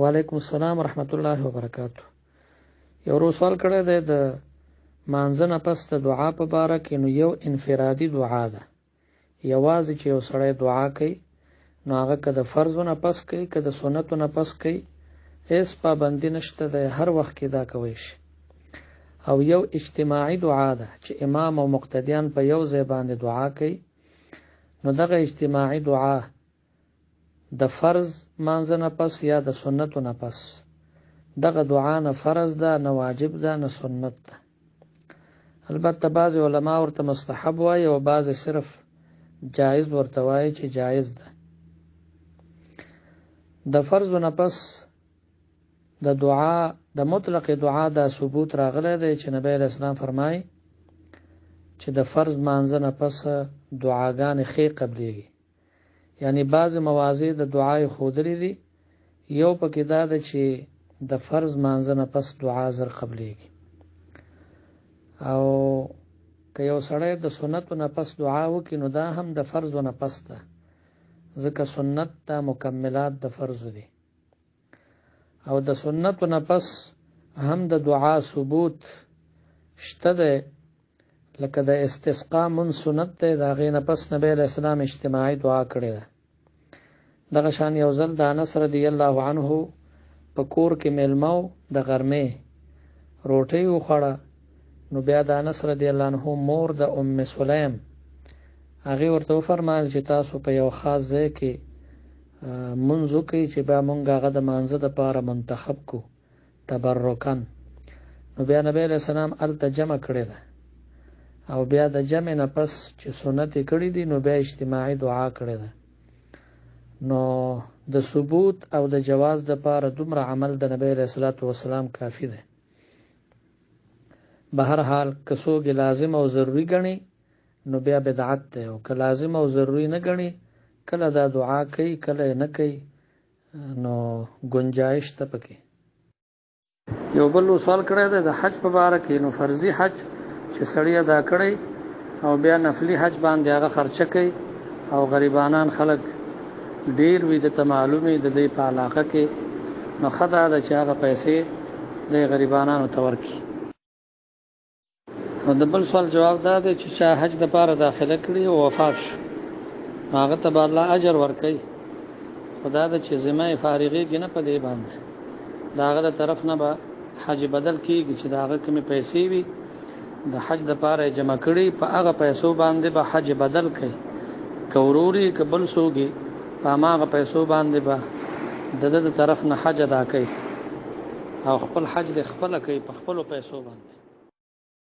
وعلیکم السلام ورحمت الله وبرکاتہ. یو ورو سوال کړی دی د مانځه نه پس د دعا په باره کې. نو یو انفرادي دعا ده، یوازې چې یو سړی دعا کوي نو هغه که د فرضو نه پس کوي که د سنتو نه پس کوي هیڅ پابندي نشته دی، هر وخت کې دا کوی شي. او یو اجتماعي دعا ده چې امام او مقتدیان په یو ځای باندې دعا کوي. نو دغه اجتماعي دعا د فرض مانځه نه پس یا د سنتو نه پس، دغه دعا نه فرض ده، نه واجب ده، نه سنت ده. البته بعض علما ورته مستحب وایي او بعض صرف جایز ورته وایي چې جایز ده. د فرض نه پس د دعا د مطلق دعا د ثبوت راغلی دی چې نبی علیہ السلام فرمایي چې د فرض مانځه نه پس دعاګانې ښې قبلیږي. یعنی بعض مواضع د دعای ښودلې دي، یو پکې دا ده چې د فرض مانځه نه پس دعا زر قبلیږي. او که یو سړی د سنتو نه پس دعا وکړي نو دا هم د فرضو نه پس ده، ځکه سنت دا مکملات د فرض دي. او د سنتو نه پس هم د دعا ثبوت شته دی، لکه د استسقا من سنت دی، د هغې نه پس نبی علیہ السلام اجتماعي دعا کړې ده. دغه شان یو ځل د انس رضی الله عنه په کور کې میلمه و، د غرمې روټۍ وخوړه. نو بیا د انس رضی الله عنه مور د ام سلیم هغې ورته وفرمایل چې تاسو په یو خاص ځای کې منځ وکئ چې بیا مونږ هغه د مانځه دپاره منتخب کو تبرکن. نو بیا نبی علیہ السلام هلته جمع کړې ده، او بیا د جمع نه پس چې سنت یې کړي دي نو بیا اجتماعي دعا کړې ده. نو د ثبوت او د جواز دپاره دومره عمل د نبی علیہ الصلوۃ والسلام کافي ده. به هر حال که څوک لازم او ضروري ګڼي نو بیا بدعت ده، او که لازم او ضروري نه ګڼي کله دا دعا کوي کله نه کوي، نو گنجائش ته پکې. یو بل سوال کړی دی د حج په باره کې. نو فرضي حج چې سړی ادا کړی او بیا نفلي حج باندې هغه خرچه کوي او غریبانان خلک ډیر وي د ته معلومې د دې په علاقه کې، نو ښه دا ده چې هغه پیسې د غریبانانو ته ورکړي. او د بل سوال جواب دا دی چې چا حج دپاره داخله کړي او وفات شو، هغه ته به الله اجر ورکوي، خو دا ده چې ذمه یې فارغېږي نه په دې باندې، د هغه د طرف نه به حج بدل کېږي چې د هغه کومې پیسې وي د حج دپاره یې جمع کړي، په هغه پیسو باندې به حج بدل کوي. که ورور یې که بل څوک یې په هماغه پیسو باندې به د ده د طرف نه حج ادا کوي او خپل حج د خپله کوي په خپلو پیسو باندې.